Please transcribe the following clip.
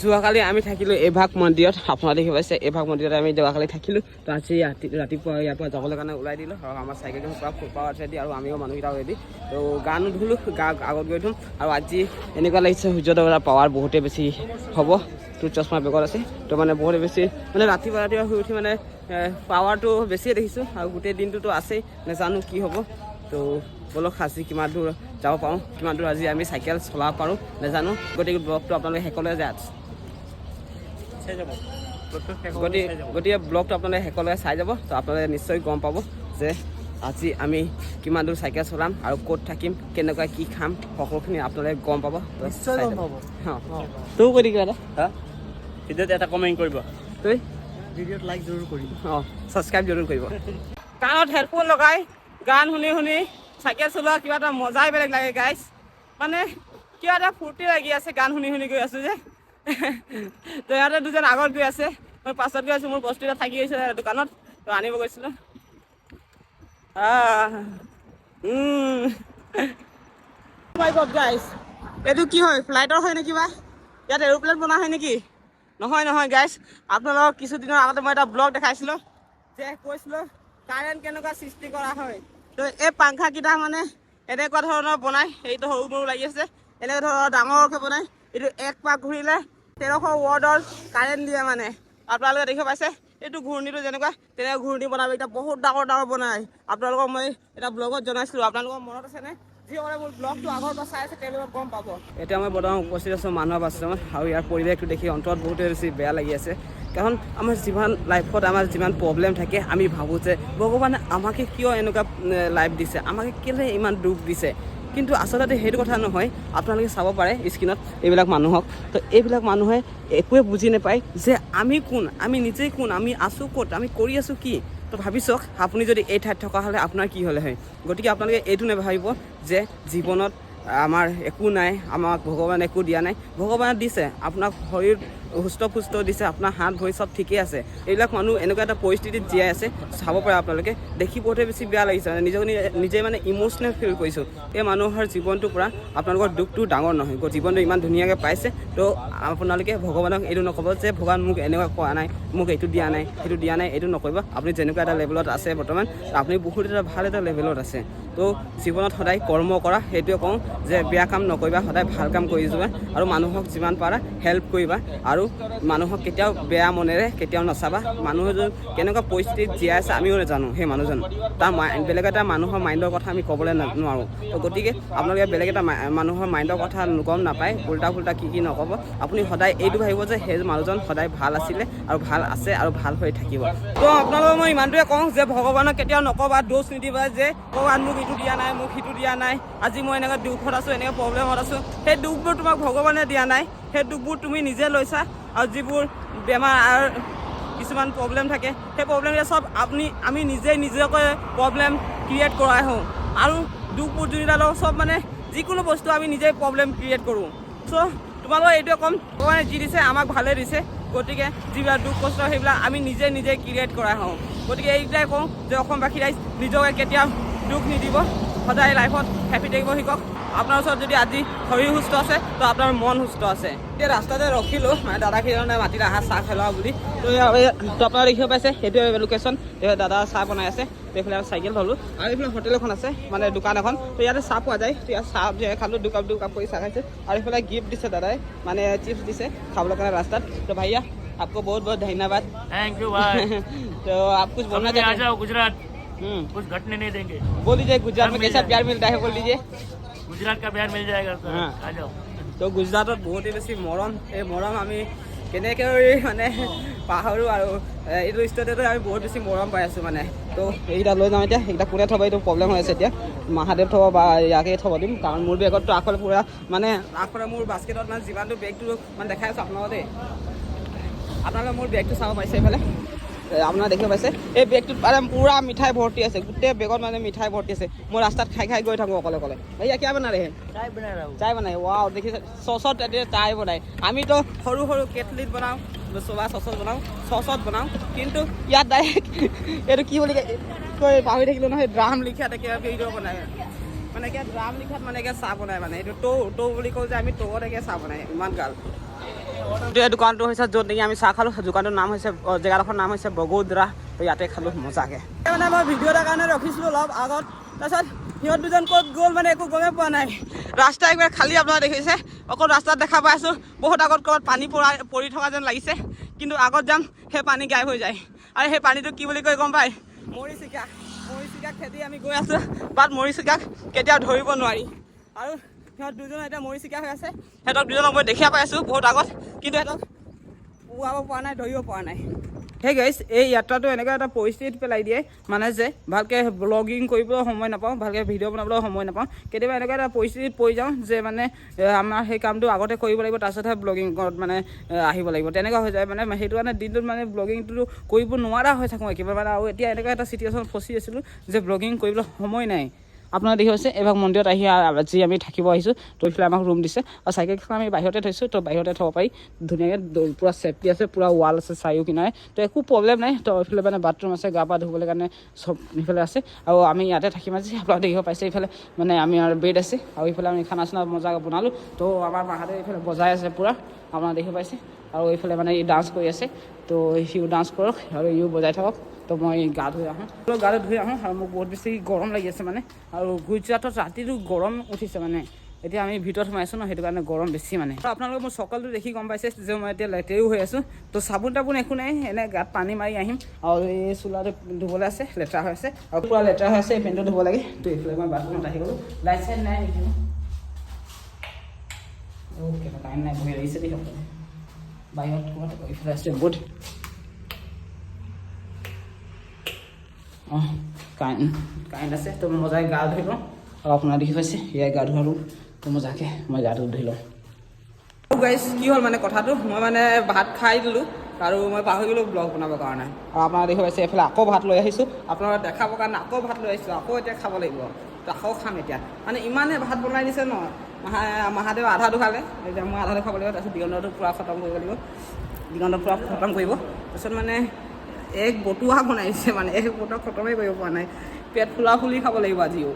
যোৱাকালি আমি থাকিলোঁ এভাগ মন্দিৰত, আপোনালোকে দেখি পাইছে এভাগ মন্দিৰত আমি যোৱাকালি থাকিলোঁ। তো আজি ৰাতিপুৱা ইয়াৰ পৰা যাবলৈ কাৰণে ওলাই দিলোঁ আৰু আমাৰ চাইকেলখন পূৰা ফুল পাৱাৰ ৰেডি আৰু আমিও মানুহকেইটাও ৰেডি। তো গা নুধুলোঁ, গা আগত গৈ ধুম। আৰু আজি এনেকুৱা লাগিছে সূৰ্যোদয়ৰ পাৱাৰ বহুতেই বেছি হ'ব। তোৰ চশমা বেগত আছে, তো মানে বহুতেই বেছি মানে ৰাতিপুৱা শুই উঠি মানে পাৱাৰটো বেছিয়ে দেখিছোঁ আৰু গোটেই দিনটোতো আছেই, নাজানো কি হ'ব। তো বলক আজি কিমান দূৰ যাব পাৰোঁ, কিমান দূৰ আজি আমি চাইকেল চলাব পাৰোঁ নাজানো। গতিকে ব্লগটো আপোনালোকে শেষলৈ গতিকে ব্লগটো আপোনালোকে শেষলৈ চাই যাব। তো আপোনালোকে নিশ্চয় গম পাব যে আজি আমি কিমান দূৰ চাইকেল চলাম আৰু ক'ত থাকিম, কেনেকুৱা কি খাম, সকলোখিনি আপোনালোকে গম পাব। নিশ্চয় গম পাব। তই কৈ দিবি ভিডিঅ'ত এটা কমেণ্ট কৰিব, তই ভিডিঅ'ত লাইক জৰুৰ কৰিব, ছাবস্ক্ৰাইব জৰুৰ কৰিব। কাণত হেডফোন লগাই গান শুনি শুনি চাইকেল চলোৱা কিবা এটা মজাই বেলেগ লাগে গাইজ। মানে কিবা এটা ফূৰ্তি লাগি আছে গান শুনি শুনি গৈ আছোঁ যে। তো ইয়াতে দুজন আগত গৈ আছে, মই পাছত গৈ আছোঁ। মোৰ বস্তু এটা থাকি গৈছে দোকানত, তো আনিব গৈছিলোঁ। গাইজ এইটো কি হয়, ফ্লাইটৰ হয় নেকি বা? ইয়াত এৰোপ্লেন বনোৱা হয় নেকি? নহয় নহয় গাইজ, আপোনালোকক কিছুদিনৰ আগতে মই এটা ব্লগ দেখাইছিলোঁ যে কৈছিলোঁ কাৰেণ্ট কেনেকুৱা সৃষ্টি কৰা হয়। তো এই পাংখাকেইটা মানে এনেকুৱা ধৰণৰ বনায়, এইটো সৰু সৰু লাগি আছে, এনেকুৱা ধৰণৰ ডাঙৰকৈ বনায়। এইটো এক পাক ঘূৰিলে 1300 ৱাৰ্ডৰ কাৰেণ্ট দিয়ে মানে। আপোনালোকে দেখিব পাইছে এইটো ঘূৰ্ণিটো যেনেকুৱা তেনেকুৱা ঘূৰ্ণি বনাব, এতিয়া বহুত ডাঙৰ ডাঙৰ বনায়। আপোনালোকক মই এটা ব্লগত জনাইছিলোঁ, আপোনালোকৰ মনত আছেনে? যিসকলে মোৰ ব্লগটো আগৰ পৰা চাই আছে তেওঁলোকে গম পাব। এতিয়া মই বৰ্তমান উপস্থিত আছোঁ মানৱ আশ্ৰমত আৰু ইয়াৰ পৰিৱেশটো দেখি অন্তৰত বহুতেই বেছি বেয়া লাগি আছে। কাৰণ আমাৰ যিমান লাইফত আমাৰ যিমান প্ৰব্লেম থাকে, আমি ভাবোঁ যে ভগৱানে আমাকে কিয় এনেকুৱা লাইফ দিছে, আমাকে কেলে ইমান দুখ দিছে। কিন্তু আচলতে সেইটো কথা নহয়। আপোনালোকে চাব পাৰে স্ক্ৰীণত এইবিলাক মানুহক, তো এইবিলাক মানুহে একোৱে বুজি নাপায় যে আমি কোন, আমি নিজেই কোন, আমি আছোঁ ক'ত, আমি কৰি আছোঁ কি। তো ভাবি চাওক, আপুনি যদি এই ঠাইত থকা হ'লে আপোনাৰ কি হ'লে হয়। গতিকে আপোনালোকে এইটো নাভাবিব যে জীৱনত আমাৰ একো নাই, আমাক ভগৱানে একো দিয়া নাই। ভগৱানে দিছে, আপোনাক শৰীৰ সুস্থ পুষ্ট দিছে, আপোনাৰ হাত ভৰি চব ঠিকেই আছে। এইবিলাক মানুহ এনেকুৱা এটা পৰিস্থিতিত জীয়াই আছে, চাব পাৰে আপোনালোকে। দেখি বহুতে বেছি বেয়া লাগিছে, নিজে মানে ইম'চনেল ফিল কৰিছোঁ। এই মানুহৰ জীৱনটোৰ পৰা আপোনালোকৰ দুখটো ডাঙৰ নহয়, জীৱনটো ইমান ধুনীয়াকৈ পাইছে। তো আপোনালোকে ভগৱানক এইটো নক'ব যে ভগৱান মোক এনেকুৱা কৰা নাই, মোক এইটো দিয়া নাই, সেইটো দিয়া নাই, এইটো নকৰিব। আপুনি যেনেকুৱা এটা লেভেলত আছে বৰ্তমান, আপুনি বহুত এটা ভাল এটা লেভেলত আছে। তো জীৱনত সদায় কৰ্ম কৰা, সেইটোৱে কওঁ যে বেয়া কাম নকৰিবা, সদায় ভাল কাম কৰি যোৱা আৰু মানুহক যিমান পাৰা হেল্প কৰিবা। আৰু মানুহক কেতিয়াও বেয়া মনেৰে কেতিয়াও নাচাবা। মানুহজন কেনেকুৱা পৰিস্থিতিত জীয়াই আছে আমিও নাজানো, সেই মানুহজন তাৰ বেলেগ এটা মানুহৰ মাইণ্ডৰ কথা আমি ক'বলৈ নোৱাৰোঁ। তো গতিকে আপোনালোকে বেলেগ এটা মানুহৰ মাইণ্ডৰ কথা গম নাপায়, উল্টা ফুল্টা কি নক'ব। আপুনি সদায় এইটো ভাবিব যে সেই মানুহজন সদায় ভাল আছিলে আৰু ভাল আছে আৰু ভাল হৈ থাকিব। তো আপোনালোকক মই ইমানটোৱে কওঁ যে ভগৱানক কেতিয়াও নক'বা, দোষ নিদিবা যে ভগৱান মোক ইটো দিয়া নাই, মোক সিটো দিয়া নাই, আজি মই এনেকৈ দুখত আছোঁ, এনেকৈ প্ৰব্লেমত আছোঁ। সেই দুখবোৰ তোমাক ভগৱানে দিয়া নাই, সেই দুখবোৰ তুমি নিজে লৈছা। আৰু যিবোৰ বেমাৰ কিছুমান প্ৰব্লেম থাকে, সেই প্ৰব্লেমবিলাক চব আমি নিজকৈ প্ৰব্লেম ক্ৰিয়েট কৰাই হওঁ। আৰু দুখবোৰ যোনকেইটা লওঁ চব মানে যিকোনো বস্তু আমি নিজে প্ৰব্লেম ক্ৰিয়েট কৰোঁ। চ' তোমালোকক এইটোৱে ক'ম, ভগৱানে যি দিছে আমাক ভালে দিছে। গতিকে যিবিলাক দুখ কষ্ট সেইবিলাক আমি নিজে ক্ৰিয়েট কৰাই হওঁ। গতিকে এইকেইটাই কওঁ যে অসমবাসী ৰাইজ নিজকে কেতিয়াও দুখ নিদিব, সদায় লাইফত হেপী থাকিব শিকক। আপোনাৰ ওচৰত যদি আজি শৰীৰ সুস্থ আছে, তো আপোনাৰ মন সুস্থ আছে। এতিয়া ৰাস্তাতে ৰখিলোঁ, মানে দাদাকেইজনে মাতিলে আহা চাহ খাই লোৱা বুলি। তো আপোনালোকে দেখিব পাইছে সেইটোৱে লোকেশ্যন, দাদা চাহ বনাই আছে। এইফালে চাইকেল ধলোঁ আৰু এইফালে হোটেল এখন আছে, মানে দোকান এখন। তো ইয়াতে চাহ পোৱা যায়, তো ইয়াত চাহ খালোঁ, দুকাপ কৰি চাহ খাইছোঁ। আৰু এইফালে গিফ্ট দিছে দাদাই, মানে চিপছ দিছে খাবলৈ কাৰণে ৰাস্তাত। তো ভাইয়া आपको बहुत बहुत धन्यवाद। थैंक यू भाई। तो आप कुछ बोलना चाहते हैं? आ जाओ गुजरात, कुछ घटने नहीं देंगे। बोल दीजिए गुजरात में कैसा प्यार मिलता है, बोल दीजिए। गुजरात का प्यार मिल जाएगा तो आ जाओ। তো গুজৰাটত বহুতেই বেছি মৰম, এই মৰম আমি কেনেকৈ মানে পাহৰোঁ। আৰু এইটো ষ্টেটতো আমি বহুত বেছি মৰম পাই আছোঁ মানে। তো এইকেইটা লৈ যাওঁ এতিয়া, এইকেইটা কোনে থ'ব এইটো প্ৰব্লেম হৈ আছে এতিয়া। মহাদেৱ থ'ব বা ইয়াকে থ'ব দিম, কাৰণ মোৰ বেগততো আগফালে পূৰা মানে আগফালে মোৰ বাস্কেটত মানে যিমানটো বেগটো মানে দেখাই আছোঁ আপোনালোকে দেই। আপোনালোকে মোৰ বেগটো চাব পাৰিছে এইফালে, আপোনাৰ দেখিব পাইছে এই বেগটোত মানে পূৰা মিঠাই ভৰ্তি আছে, গোটেই বেগত মানে মিঠাই ভৰ্তি আছে। মই ৰাস্তাত খাই গৈ থাকোঁ অকলে অকলে। ভैया क्या बना रहे हैं? চাই বনাই। ৱাও দেখিছে, চচত এতিয়া চাই বনাই। আমিতো সৰু সৰু কেটলিত বনাওঁ, চবা চচত বনাওঁ, চচত বনাওঁ। কিন্তু ইয়াত ডাইৰেক্ট এইটো কি বুলি কৈ পাহৰি থাকিলোঁ নহয়, ড্ৰাম লিখাত একেবাৰে ভিডিঅ' বনাই। মানে এতিয়া ড্ৰাম লিখাত মানে চাহ বনাই, মানে এইটো টৌ বুলি কওঁ যে আমি টৌত চাহ বনাই। ইমান গাল এই দোকানটো হৈছে য'ত নেকি আমি চাহ খালোঁ। দোকানটোৰ নাম হৈছে জেগাডোখৰ নাম হৈছে বগোদৰা। তো ইয়াতে খালোঁ মজাকৈ। মানে মই ভিডিঅ' এটাৰ কাৰণে ৰখিছিলোঁ অলপ আগত, তাৰপিছত সিহঁত দুজন ক'ত গ'ল মানে একো গমেই পোৱা নাই। ৰাস্তা একবাৰ খালী আপোনালোকে দেখিছে, অকল ৰাস্তাত দেখা পাই আছোঁ বহুত আগত ক'ৰবাত পানী পৰি থকা যেন লাগিছে, কিন্তু আগত যাম সেই পানী গায়ব হৈ যায়। আৰু সেই পানীটো কি বুলি কয় গম পায়? মৰিচিকা। মৰিচিকা খেদি আমি গৈ আছোঁ, বাট মৰিচিকাক কেতিয়াও ধৰিব নোৱাৰি। আৰু সিহঁত দুজন এতিয়া মৰিচিকা হৈ আছে। সিহঁতক দুজনক মই দেখিয়া পাই আছোঁ বহুত আগত, কিন্তু সিহঁতক পোৱাব পৰা নাই, ধৰিব পৰা নাই। সেই গাইছ, এই যাত্ৰাটো এনেকুৱা এটা পৰিস্থিতি পেলাই দিয়ে মানে যে ভালকৈ ব্লগিং কৰিবলৈ সময় নাপাওঁ, ভালকৈ ভিডিঅ' বনাবলৈ সময় নাপাওঁ। কেতিয়াবা এনেকুৱা এটা পৰিস্থিতিত পৰি যাওঁ যে মানে আমাৰ সেই কামটো আগতে কৰিব লাগিব, তাৰপিছতহে ব্লগিঙত মানে আহিব লাগিব, তেনেকুৱা হৈ যায়। মানে সেইটো কাৰণে দিনটোত মানে ব্লগিংটো কৰিব নোৱাৰা হৈ থাকোঁ একেবাৰে মানে। আৰু এতিয়া এনেকুৱা এটা চিটুৱেশ্যন ফচি আছিলোঁ যে ব্লগিং কৰিবলৈ সময় নাই। আপোনালোকে দেখি আছে এইবাৰ মন্দিৰত আহি আজি আমি থাকিব আহিছোঁ। তো এইফালে আমাক ৰুম দিছে, আৰু চাইকেলখন আমি বাহিৰতে থৈছোঁ। তো বাহিৰতে থ'ব পাৰি ধুনীয়াকৈ, পূৰা ছেফটি আছে, পূৰা ৱাল আছে চাৰিও কিনাৰে, তো একো প্ৰব্লেম নাই। তো এইফালে মানে বাথৰুম আছে, গা পা ধুবলৈ কাৰণে চব এইফালে আছে। আৰু আমি ইয়াতে থাকিম আজি। আপোনালোকে দেখিব পাইছে এইফালে মানে আমাৰ বেড আছে, আৰু এইফালে আমি খানা চানা মজাকৈ বনালোঁ। তো আমাৰ মাহঁতে এইফালে বজাই আছে পূৰা, আপোনালোকে দেখিব পাইছে। আৰু এইফালে মানে ই ডান্স কৰি আছে, তো সিও ডান্স কৰক আৰু ইও বজাই থাকক। তো মই গা ধুই আহোঁ, গাটো ধুই আহোঁ। আৰু মোক বহুত বেছি গৰম লাগি আছে মানে, আৰু গুজৰাটত ৰাতিটো গৰম উঠিছে মানে। এতিয়া আমি ভিতৰত সোমাইছোঁ ন, সেইটো কাৰণে গৰম বেছি মানে। তো আপোনালোকে মোৰ চকলটো দেখি গম পাইছে যে মই এতিয়া লেতেৰিও হৈ আছোঁ। তো চাবোন তাবোন একো নাই, এনে গাত পানী মাৰি আহিম। আৰু এই চোলাটো ধুবলৈ আছে, লেতেৰা হৈ আছে, আৰু পূৰা লেতেৰা হৈ আছে। এই পেণ্টটো ধুব লাগে। তো এইফালে মই বাথৰুমত আহি গ'লোঁ। লাইট চাইট নাই নেকি? অ'কে, কাৰেণ্ট নাই, বহি লাগিছে দেই সকলোৱে বাহিৰত। ক'ৰবাত এইফালে আছে বহুত। অঁ, কাৰেণ্ট আছে। তো মই মজাকৈ গা ধুই লওঁ। আৰু আপোনাৰ দেখি পাইছে এয়াই গা ধোৱালোঁ। তো মজাকৈ মই গাটো ধুই লওঁ। গাইছ, কি হ'ল মানে কথাটো, মই মানে ভাত খাই দিলোঁ আৰু মই পাহৰি গ'লোঁ ব্লগ বনাবৰ কাৰণে। আৰু আপোনালোকে দেখি পাইছে এইফালে আকৌ ভাত লৈ আহিছোঁ, আপোনালোকক দেখাবৰ কাৰণে আকৌ ভাত লৈ আহিছোঁ। আকৌ এতিয়া খাব লাগিব, তো আকৌ খাম এতিয়া। মানে ইমানেই ভাত বনাই দিছে ন, মাহাদেৱ আধাটো খালে, এতিয়া মই আধাটো খাব লাগিব। তাৰপিছত দিগন্তটো পূৰা খতম কৰিব লাগিব, দিগন্ত পূৰা খতম কৰিব। তাৰপিছত মানে এক বটুৱা বনাইছে মানে, এক বটুৱা খতমেই কৰিব পৰা নাই। পেট ফুলা ফুলি খাব লাগিব আজিও।